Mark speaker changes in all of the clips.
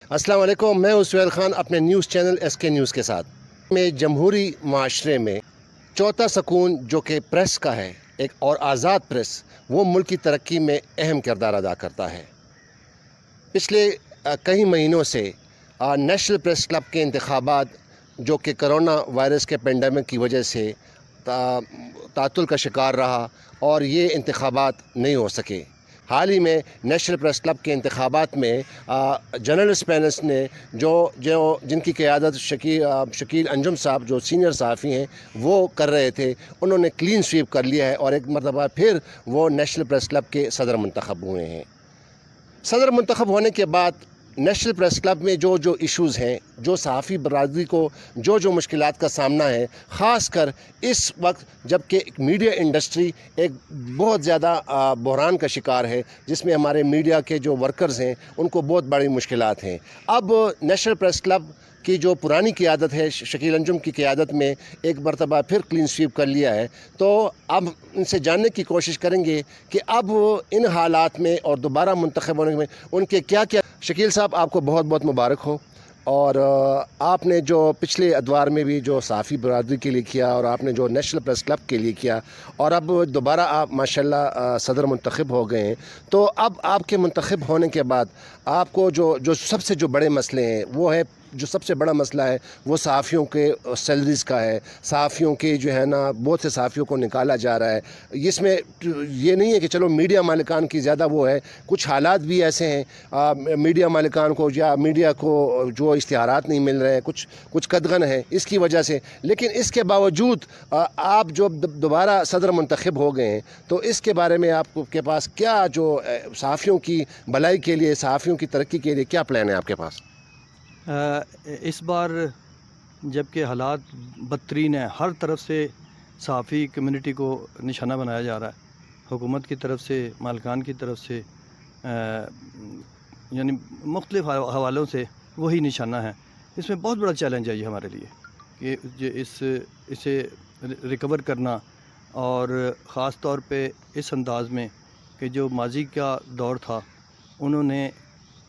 Speaker 1: अस्सलाम वालेकुम, मैं हूं सुहेल खान अपने न्यूज़ चैनल SK न्यूज़ के साथ। में जमहूरी माशरे में चौथा सकून जो कि प्रेस का है, एक और आज़ाद प्रेस, वो मुल्क की तरक्की में अहम किरदार अदा करता है। पिछले कई महीनों से नेशनल प्रेस क्लब के इंतखाबात जो कि कोरोना वायरस के पेंडेमिक की वजह से तातुल का शिकार रहा और ये इंतखाबात नहीं हो सके। हाल ही में नेशनल प्रेस क्लब के इंतखाबात में जर्नलिस्ट पैनल्स ने जो जो जिनकी क़यादत शकील अंजुम साहब जो सीनियर सहाफ़ी हैं वो कर रहे थे, उन्होंने क्लीन स्वीप कर लिया है और एक मरतबा फिर वो नेशनल प्रेस क्लब के सदर मुंतखब हुए हैं। सदर मुंतखब होने के बाद नेशनल प्रेस क्लब में जो जो इश्यूज़ हैं, जो सहाफ़ी बरादरी को जो जो मुश्किलात का सामना है, ख़ास कर इस वक्त जबकि मीडिया इंडस्ट्री एक बहुत ज़्यादा बहरान का शिकार है, जिसमें हमारे मीडिया के जो वर्कर्स हैं उनको बहुत बड़ी मुश्किलात हैं। अब नेशनल प्रेस क्लब की जो पुरानी क़यादत है, शकील अंजुम की क़यादत में एक मरतबा फिर क्लीन स्वीप कर लिया है, तो अब इनसे जानने की कोशिश करेंगे कि अब इन हालात में और दोबारा मुंतखब होने में उनके क्या क्या। शकील साहब, आपको बहुत बहुत मुबारक हो। और आपने जो पिछले अदवार में भी जो सहाफ़ी बरादरी के लिए किया और आपने जो नेशनल प्रेस क्लब के लिए किया और अब दोबारा आप माशाल्लाह सदर मुंतखब हो गए हैं, तो अब आपके मुंतखब होने के बाद आपको जो जो सबसे जो बड़े मसले हैं वो है, जो सबसे बड़ा मसला है वो सहाफ़ियों के सैलरीज़ का है। सहाफ़ियों के जो है ना, बहुत से सहाफ़ियों को निकाला जा रहा है। इसमें ये नहीं है कि चलो मीडिया मालिकान की ज़्यादा वो है, कुछ हालात भी ऐसे हैं मीडिया मालिकान को या मीडिया को जो इश्तिहारात नहीं मिल रहे हैं, कुछ कदगन है इसकी वजह से। लेकिन इसके बावजूद आप जो दोबारा सदर मुंतखब हो गए हैं, तो इसके बारे में आपके पास क्या जो सहाफ़ियों की भलाई के लिए, सहाफ़ियों की तरक्की के लिए क्या प्लान है आपके पास?
Speaker 2: इस बार जबकि हालात बदतरीन हैं, हर तरफ से सहाफ़ी कम्युनिटी को निशाना बनाया जा रहा है, हुकूमत की तरफ से, मालिकान की तरफ से, यानी मुख्तलिफ़ हवालों से वही निशाना है। इसमें बहुत बड़ा चैलेंज है ये हमारे लिए कि इसे रिकवर करना, और ख़ास तौर पे इस अंदाज़ में कि जो माजी का दौर था उन्होंने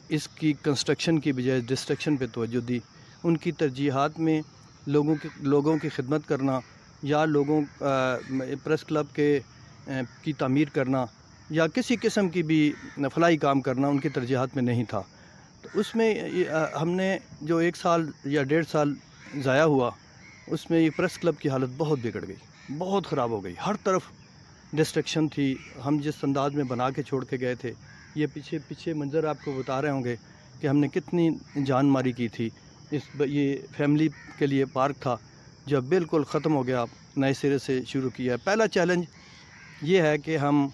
Speaker 2: इसकी कंस्ट्रक्शन की बजाय डिस्ट्रक्शन पे तवज्जो दी। उनकी तरजीहात में लोगों की खिदमत करना या प्रेस क्लब की तामीर करना या किसी किस्म की भी फलाही काम करना उनकी तरजीहात में नहीं था। तो उसमें हमने जो 1 साल या 1.5 साल ज़ाया हुआ, उसमें ये प्रेस क्लब की हालत बहुत बिगड़ गई, बहुत ख़राब हो गई। हर तरफ डिस्ट्रक्शन थी। हम जिस अंदाज में बना के छोड़ के गए थे, ये पीछे मंज़र आपको बता रहे होंगे कि हमने कितनी जान मारी की थी। ये फैमिली के लिए पार्क था जो बिल्कुल ख़त्म हो गया, नए सिरे से शुरू किया। पहला चैलेंज ये है कि हम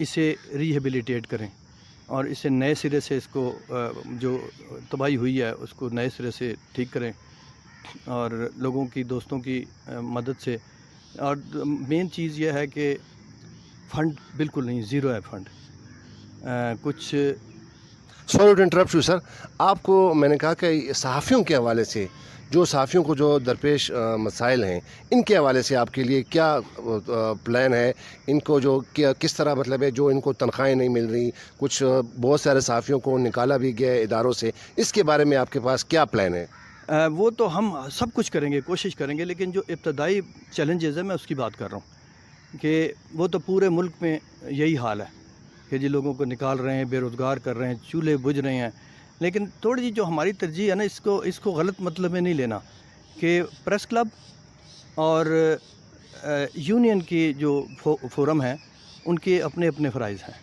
Speaker 2: इसे रिहेबिलिटेट करें और इसे नए सिरे से, इसको जो तबाही हुई है उसको नए सिरे से ठीक करें, और लोगों की, दोस्तों की मदद से। और मेन चीज़ यह है कि फ़ंड बिल्कुल नहीं, ज़ीरो है फ़ंड। कुछ
Speaker 1: sorry to interrupt you sir, आपको मैंने कहा कि सहाफ़ियों के हवाले से, जो सहाफ़ियों को जो दरपेश मसाइल हैं, इनके हवाले से आपके लिए क्या प्लान है? इनको जो किस तरह मतलब है, जो इनको तनख्वाहें नहीं मिल रही, कुछ बहुत सारे सहाफ़ियों को निकाला भी गया इदारों से, इसके बारे में आपके पास क्या प्लान है?
Speaker 2: वो तो हम सब कुछ करेंगे, कोशिश करेंगे, लेकिन जो इब्तदाई चैलेंजेस है मैं उसकी बात कर रहा हूँ कि वो तो पूरे मुल्क में यही हाल है कि जी लोगों को निकाल रहे हैं, बेरोज़गार कर रहे हैं, चूल्हे बुझ रहे हैं। लेकिन थोड़ी जी जो हमारी तरजीह है ना, इसको गलत मतलब में नहीं लेना कि प्रेस क्लब और यूनियन की जो फोरम है उनके अपने अपने फ़राइज़ हैं।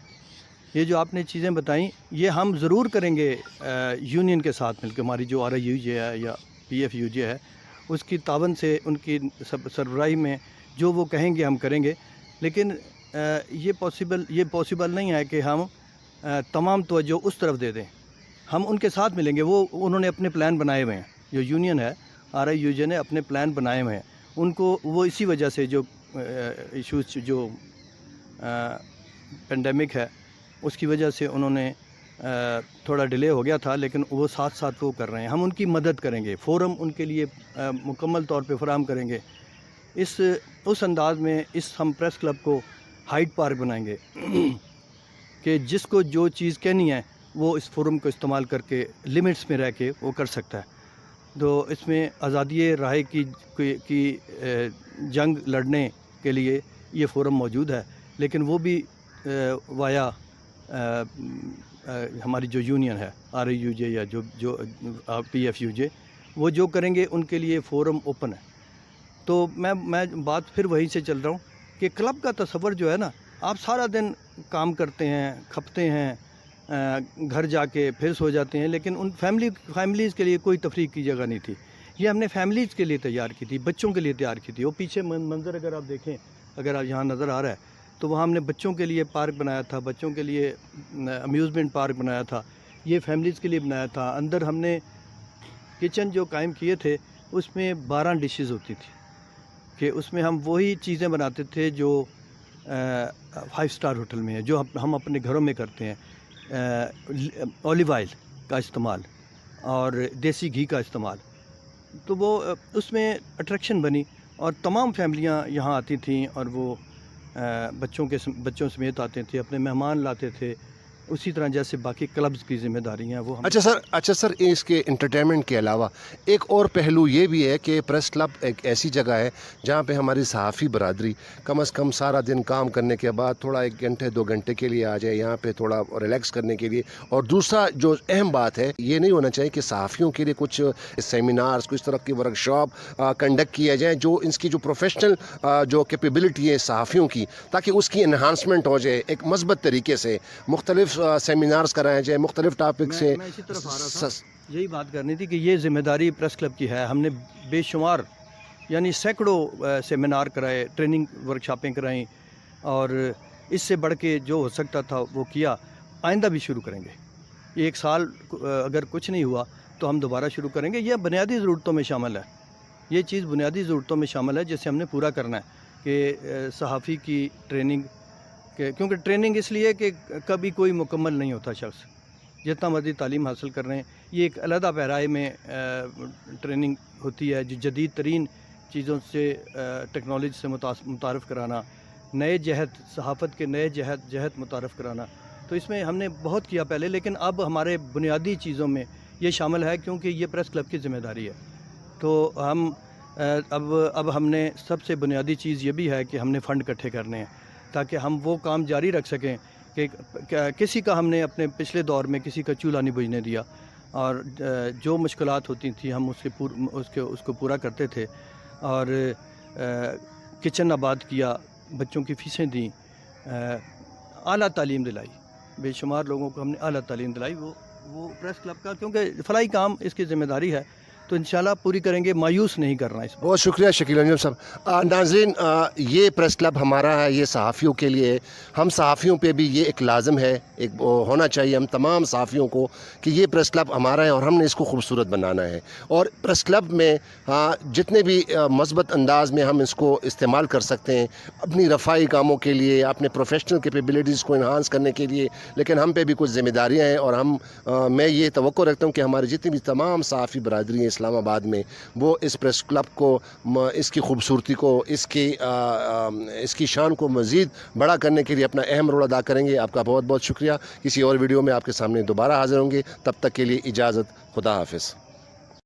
Speaker 2: ये जो आपने चीज़ें बताई ये हम ज़रूर करेंगे यूनियन के साथ मिलकर। हमारी जो RIUJ है या PFUJ है, उसकी तावन से, उनकी सरबराही में जो वो कहेंगे हम करेंगे। लेकिन ये पॉसिबल नहीं है कि हम तमाम तवज्जो उस तरफ दे दें। हम उनके साथ मिलेंगे, उन्होंने अपने प्लान बनाए हुए हैं। जो यूनियन है, RIUJ ने अपने प्लान बनाए हुए हैं। उनको वो इसी वजह से जो इश्यूज़, जो पेंडेमिक है उसकी वजह से उन्होंने थोड़ा डिले हो गया था, लेकिन वो साथ साथ वो कर रहे हैं। हम उनकी मदद करेंगे, फ़ोरम उनके लिए मुकम्मल तौर पे फराहम करेंगे। उस अंदाज़ में हम प्रेस क्लब को हाइड पार्क बनाएंगे कि जिसको जो चीज़ कहनी है وہ اس فورم کو استعمال کر کے لمٹس میں رہ کے وہ کر سکتا ہے. تو اس میں آزادی رائے کی جنگ لڑنے کے لیے یہ فورم موجود ہے، لیکن وہ بھی وایا ہماری جو یونین ہے RAUJ یا جو PFUJ، وہ جو کریں گے ان کے لیے فورم اوپن ہے. تو میں بات پھر وہیں سے چل رہا ہوں کہ کلب کا تصور جو ہے نا، آپ سارا دن کام کرتے ہیں، کھپتے ہیں، گھر جا کے پھر سو جاتے ہیں، لیکن ان فیملیز کے لیے کوئی تفریح کی جگہ نہیں تھی. یہ ہم نے فیملیز کے لیے تیار کی تھی، بچوں کے لیے تیار کی تھی. وہ پیچھے منظر اگر آپ دیکھیں، اگر آپ یہاں نظر آ رہا ہے، تو وہاں ہم نے بچوں کے لیے پارک بنایا تھا، بچوں کے لیے امیوزمنٹ پارک بنایا تھا، یہ فیملیز کے لیے بنایا تھا. اندر ہم نے کچن جو قائم کیے تھے اس میں 12 ڈشز ہوتی تھی، کہ اس میں ہم وہی چیزیں بناتے تھے جو 5 اسٹار ہوٹل میں ہے، جو ہم اپنے گھروں میں کرتے ہیں. اولیو آئل کا استعمال اور دیسی گھی کا استعمال. تو وہ اس میں اٹریکشن بنی اور تمام فیملیاں یہاں آتی تھیں، اور وہ بچوں سمیت آتے تھے، اپنے مہمان لاتے تھے، اسی طرح جیسے باقی کلبز کی ذمہ داری ہیں وہ ہم.
Speaker 1: اچھا سر، اس کے انٹرٹینمنٹ کے علاوہ ایک اور پہلو یہ بھی ہے کہ پریس کلب ایک ایسی جگہ ہے جہاں پہ ہماری صحافی برادری کم از کم سارا دن کام کرنے کے بعد تھوڑا 1 گھنٹے 2 گھنٹے کے لیے آ جائے یہاں پہ تھوڑا ریلیکس کرنے کے لیے. اور دوسرا جو اہم بات ہے، یہ نہیں ہونا چاہیے کہ صحافیوں کے لیے کچھ سیمینارز، کچھ طرح کی ورک شاپ کنڈکٹ کیا جائیں، جو اس کی جو پروفیشنل جو کیپیبلٹی ہے صحافیوں کی، تاکہ اس کی انہانسمنٹ ہو جائے ایک مثبت طریقے سے. مختلف سیمینارز کرائے جائیں مختلف ٹاپک سے.
Speaker 2: میں اسی طرف آ رہا تھا، یہی بات کرنی تھی کہ یہ ذمہ داری پریس کلب کی ہے. ہم نے بے شمار یعنی سینکڑوں سیمینار کرائے، ٹریننگ ورک شاپیں کرائیں، اور اس سے بڑھ کے جو ہو سکتا تھا وہ کیا. آئندہ بھی شروع کریں گے. یہ 1 سال اگر کچھ نہیں ہوا تو ہم دوبارہ شروع کریں گے. یہ بنیادی ضرورتوں میں شامل ہے، یہ چیز بنیادی ضرورتوں میں شامل ہے جسے ہم نے پورا کرنا ہے. کہ صحافی کی ٹریننگ، کیونکہ ٹریننگ اس لیے کہ کبھی کوئی مکمل نہیں ہوتا شخص، جتنا مرضی تعلیم حاصل کر رہے ہیں. یہ ایک علیحدہ پیرائے میں ٹریننگ ہوتی ہے، جو جدید ترین چیزوں سے ٹیکنالوجی سے متعارف کرانا، نئے جہت صحافت کے نئے جہت متعارف کرانا. تو اس میں ہم نے بہت کیا پہلے، لیکن اب ہمارے بنیادی چیزوں میں یہ شامل ہے، کیونکہ یہ پریس کلب کی ذمہ داری ہے. تو ہم اب ہم نے سب سے بنیادی چیز یہ بھی ہے کہ ہم نے فنڈ اکٹھے کرنے ہیں تاکہ ہم وہ کام جاری رکھ سکیں کہ کسی کا ہم نے اپنے پچھلے دور میں کسی کا چولہا نہیں بجھنے دیا، اور جو مشکلات ہوتی تھیں ہم اس کو پورا کرتے تھے. اور کچن آباد کیا، بچوں کی فیسیں دیں، اعلیٰ تعلیم دلائی. بے شمار لوگوں کو ہم نے اعلیٰ تعلیم دلائی. وہ پریس کلب کا، کیونکہ فلاحی کام اس کی ذمہ داری ہے، تو انشاءاللہ پوری کریں گے. مایوس نہیں کرنا اس.
Speaker 1: بہت شکریہ شکیل انجم صاحب. ناظرین، یہ پریس کلب ہمارا ہے، یہ صحافیوں کے لیے. ہم صحافیوں پہ بھی یہ ایک لازم ہے، ایک ہونا چاہیے ہم تمام صحافیوں کو کہ یہ پریس کلب ہمارا ہے اور ہم نے اس کو خوبصورت بنانا ہے. اور پریس کلب میں جتنے بھی مثبت انداز میں ہم اس کو استعمال کر سکتے ہیں اپنی رفائی کاموں کے لیے، اپنے پروفیشنل کیپیبلٹیز کو انہانس کرنے کے لیے. لیکن ہم پہ بھی کچھ ذمہ داریاں ہیں، اور میں یہ توقع رکھتا ہوں کہ ہماری جتنی بھی تمام صحافی برادری ہیں اسلام آباد میں، وہ اس پریس کلب کو، اس کی خوبصورتی کو، اس کی شان کو مزید بڑا کرنے کے لیے اپنا اہم رول ادا کریں گے. آپ کا بہت بہت شکریہ. کسی اور ویڈیو میں آپ کے سامنے دوبارہ حاضر ہوں گے. تب تک کے لیے اجازت. خدا حافظ.